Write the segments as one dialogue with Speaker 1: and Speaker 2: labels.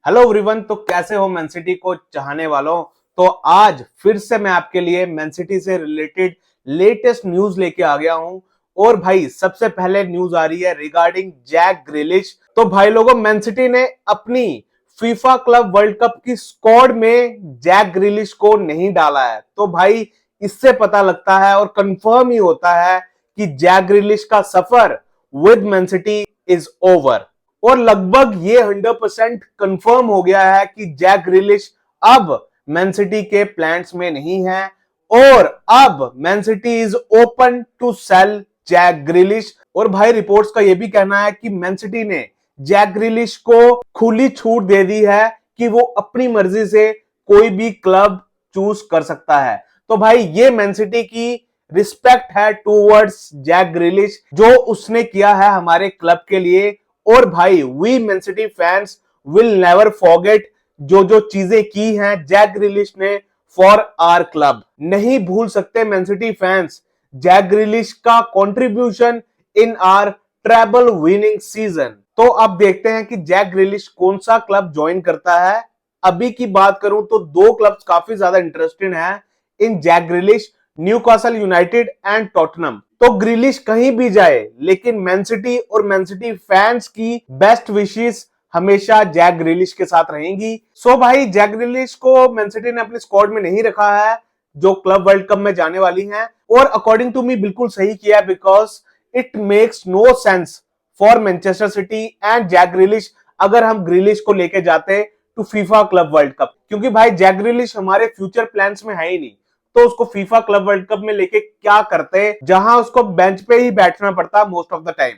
Speaker 1: Hello everyone. तो कैसे हो मैन सिटी को चाहने वालों। तो आज फिर से मैं आपके लिए मैन सिटी से रिलेटेड लेटेस्ट न्यूज लेके आ गया हूं। और भाई सबसे पहले न्यूज आ रही है रिगार्डिंग जैक ग्रिलिश। तो भाई लोगों, मैन सिटी ने अपनी फीफा क्लब वर्ल्ड कप की स्क्वाड में जैक ग्रिलिश को नहीं डाला है। तो भाई इससे पता लगता है और कंफर्म ही होता है कि जैक ग्रिलिश का सफर with Man City is over. और लगभग ये 100% कंफर्म हो गया है कि जैक ग्रिलिश अब मैन सिटी के प्लान्स में नहीं है और अब Man City is open to sell Jack Grealish. और भाई रिपोर्ट्स का यह भी कहना है कि मैन सिटी ने जैक ग्रिलिश को खुली छूट दे दी है कि वो अपनी मर्जी से कोई भी क्लब चूज कर सकता है। तो भाई ये मैन सिटी की रिस्पेक्ट है टूवर्ड्स जैक ग्रिलिश, जो उसने किया है हमारे क्लब के लिए। और भाई we Man City fans will never forget जो जो चीजें की हैं जैक ग्रिलिश ने फॉर आवर क्लब। नहीं भूल सकते Man City fans Jack Grealish का contribution in our treble winning season. तो अब देखते हैं कि जैक ग्रिलिश कौन सा क्लब ज्वाइन करता है। अभी की बात करूं तो दो क्लब्स काफी ज्यादा इंटरेस्टेड हैं in Jack Grealish, Newcastle United and Tottenham. तो ग्रिलिश कहीं भी जाए लेकिन मैन सिटी और मैन सिटी फैंस की बेस्ट विशेस हमेशा जैक ग्रिलिश के साथ रहेंगी। सो भाई जैक ग्रिलिश को मैन सिटी ने अपने स्क्वाड में नहीं रखा है जो क्लब वर्ल्ड कप में जाने वाली हैं। और अकॉर्डिंग टू मी बिल्कुल सही किया, because it makes no sense for Manchester City and Jack Grealish अगर हम ग्रिलिश को लेके जाते to FIFA club world Cup, क्योंकि भाई जैक ग्रिलिश हमारे फ्यूचर प्लान्स में है ही नहीं। तो उसको फीफा क्लब वर्ल्ड कप में लेके क्या करते जहां उसको बेंच पे ही बैठना पड़ता मोस्ट ऑफ द टाइम।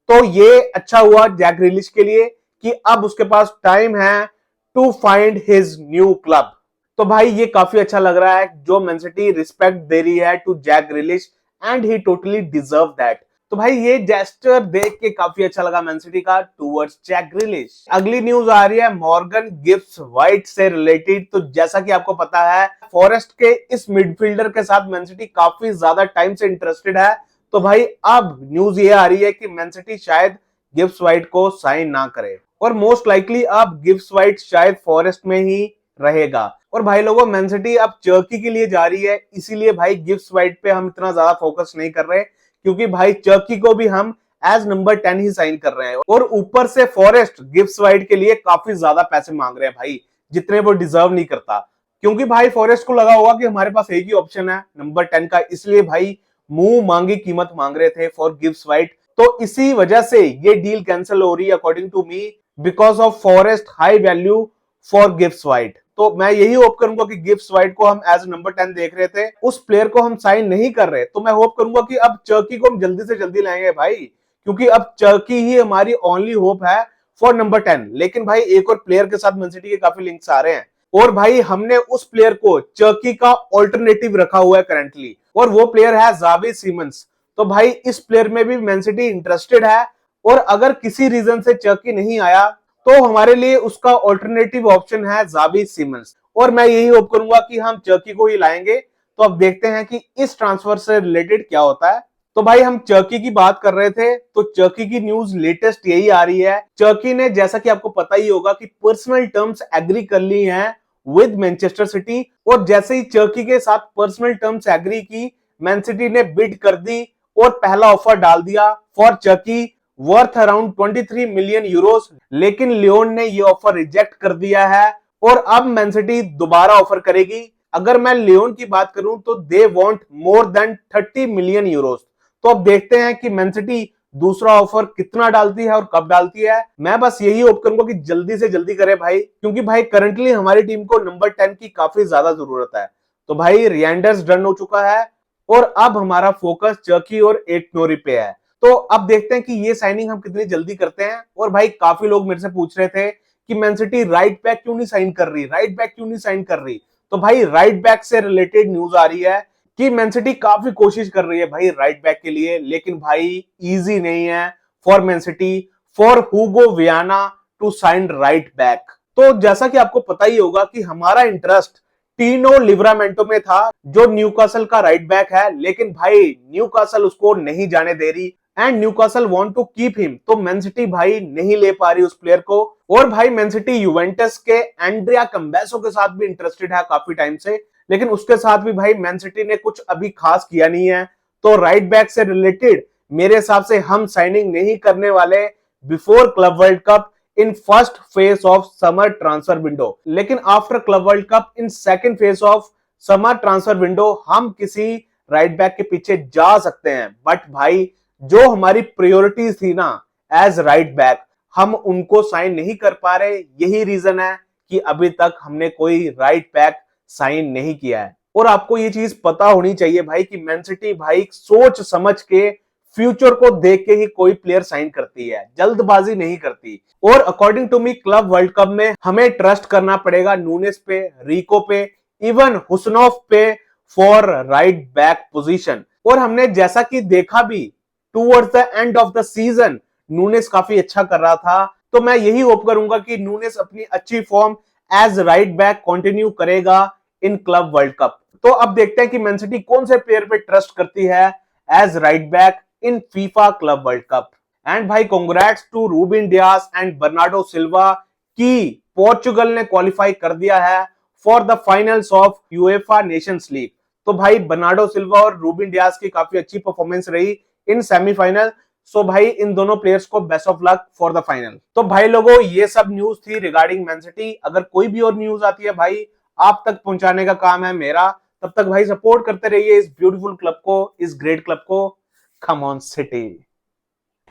Speaker 1: तो ये अच्छा हुआ जैक ग्रिलिश के लिए कि अब उसके पास टाइम है to find his new club. तो भाई ये काफी अच्छा लग रहा है जो मैन सिटी रिस्पेक्ट दे रही है to Jack Grealish and he totally deserve that. तो भाई ये जेस्चर देख के काफी अच्छा लगा मैन सिटी का टूवर्ड्स जैक ग्रिलिश। अगली न्यूज आ रही है मॉर्गन गिब्स व्हाइट से रिलेटेड। तो जैसा कि आपको पता है फॉरेस्ट के इस मिडफील्डर के साथ मैन सिटी काफी ज्यादा टाइम से इंटरेस्टेड है। तो भाई अब न्यूज ये आ रही है कि मैन सिटी शायद गिब्स व्हाइट को साइन ना करे और मोस्ट लाइकली अब गिब्स व्हाइट शायद फॉरेस्ट में ही रहेगा। और भाई लोगों, मैन सिटी अब चर्की के लिए जा रही है, इसीलिए भाई गिब्स व्हाइट पे हम इतना ज्यादा फोकस नहीं कर रहे, क्योंकि भाई चर्की को भी हम एज नंबर 10 ही साइन कर रहे हैं। और ऊपर से फॉरेस्ट गिब्स व्हाइट के लिए काफी ज्यादा पैसे मांग रहे हैं भाई, जितने वो डिजर्व नहीं करता। क्योंकि भाई फॉरेस्ट को लगा होगा कि हमारे पास एक ही ऑप्शन है नंबर 10 का, इसलिए भाई मुंह मांगी कीमत मांग रहे थे फॉर गिब्स व्हाइट। तो इसी वजह से ये डील कैंसिल हो रही है according to me, because of Forest high value for Gibbs White. तो मैं यही होप करूंगा कि गिब्स व्हाइट को हम एज नंबर 10 देख रहे थे, उस प्लेयर को हम साइन नहीं कर रहे। तो मैं होप करूंगा कि अब चर्की को हम जल्दी से जल्दी लाएंगे भाई, क्योंकि अब चर्की ही हमारी ओनली होप है फॉर नंबर 10। लेकिन भाई एक और प्लेयर के साथ मैन सिटी के काफी लिंक्स आ रहे हैं और भाई हमने उस प्लेयर को चर्की का ऑल्टरनेटिव रखा हुआ है करंटली, और वो प्लेयर है जावी सीमंस। तो भाई इस प्लेयर में भी मैन सिटी इंटरेस्टेड है और अगर किसी रीजन से चर्की नहीं आया तो हमारे लिए उसका ऑल्टरनेटिव ऑप्शन है जावी सीमंस। और मैं यही होप करूंगा कि हम चर्की को ही लाएंगे। तो अब देखते हैं कि इस ट्रांसफर से रिलेटेड क्या होता है। तो भाई हम चर्की की बात कर रहे थे, तो चर्की की न्यूज लेटेस्ट यही आ रही है। चर्की ने, जैसा कि आपको पता ही होगा, कि पर्सनल टर्म्स एग्री कर ली हैं विद मैनचेस्टर सिटी। और जैसे ही चर्की के साथ पर्सनल टर्म्स एग्री की, मैन सिटी ने बिड कर दी और पहला ऑफर डाल दिया for Cherki worth around 23 million euros. लेकिन लियोन ने ये ऑफर रिजेक्ट कर दिया है और अब मैन सिटी दोबारा ऑफर करेगी। अगर मैं लियोन की बात करूं तो they want more than 30 million Euros. तो अब देखते हैं कि मैन सिटी दूसरा ऑफर कितना डालती है और कब डालती है। मैं बस यही होप करूंगा कि जल्दी से जल्दी करे भाई, क्योंकि भाई करंटली हमारी टीम को नंबर 10 की काफी ज्यादा जरूरत है। तो भाई रियंडर्स डन हो चुका है और अब हमारा फोकस चर्की और एट नोरी पे है। तो अब देखते हैं कि ये साइनिंग हम कितनी जल्दी करते हैं। और भाई काफी लोग मेरे से पूछ रहे थे कि मैन सिटी राइट बैक क्यों नहीं साइन कर रही, राइट बैक क्यों नहीं साइन कर रही। तो भाई राइट बैक से रिलेटेड न्यूज आ रही है कि मैन सिटी काफी कोशिश कर रही है भाई राइट बैक के लिए, लेकिन भाई इजी नहीं है for Man City for Hugo Viana to sign right back. तो जैसा कि आपको पता ही होगा कि हमारा इंटरेस्ट टीनो लिवरामेंटो में था, जो न्यूकासल का राइट बैक है, लेकिन भाई न्यूकासल उसको नहीं जाने दे रही। And Newcastle want to keep him. तो मैन सिटी भाई नहीं ले पा रही उस प्लेयर को। और भाई मैन सिटी यूवेंटस के एंड्रिया कंबेसो के साथ भी इंटरेस्टेड है काफी टाइम से, लेकिन उसके साथ भी भाई मैन सिटी ने कुछ अभी खास किया नहीं है। तो राइट बैक से रिलेटेड मेरे हिसाब से हम साइनिंग नहीं करने वाले before club world cup in first phase of summer transfer window, लेकिन after club world cup in second phase of summer transfer window हम किसी राइट बैक के पीछे जा सकते हैं। बट भाई जो हमारी प्रायोरिटीज थी ना एज राइट बैक, हम उनको साइन नहीं कर पा रहे। यही रीजन है कि अभी तक हमने कोई राइट बैक साइन नहीं किया है। और आपको ये चीज पता होनी चाहिए भाई कि मैन सिटी भाई सोच समझ के फ्यूचर को देख के ही कोई प्लेयर साइन करती है, जल्दबाजी नहीं करती। और according to me club world Cup में हमें ट्रस्ट करना पड़ेगा नूनेस पे, रिको पे, इवन हुसनोफ पे फॉर राइट बैक पोजीशन। और हमने जैसा कि देखा भी towards the end of the season Nunes काफी अच्छा कर रहा था। तो मैं यही होप करूंगा कि नूनेस अपनी अच्छी form as right back continue करेगा इन क्लब वर्ल्ड कप। तो अब देखते हैं कि मैन सिटी कौन से प्लेयर पे ट्रस्ट करती है as right back in FIFA club world cup. And भाई congrats to Ruben Dias and Bernardo Silva की पोर्चुगल ने क्वालिफाई कर दिया है for the finals of UEFA nations league. तो भाई बर्नार्डो सिल्वा और रूबिन डियास की काफी अच्छी परफॉर्मेंस रही इन सेमीफाइनल। सो भाई इन दोनों प्लेयर्स को best of luck for the final. तो भाई लोगों ये सब न्यूज थी रिगार्डिंग मैन सिटी। अगर कोई भी और न्यूज आती है भाई आप तक पहुंचाने का काम है मेरा। तब तक भाई सपोर्ट करते रहिए इस ब्यूटीफुल क्लब को, इस ग्रेट क्लब को। Come on city.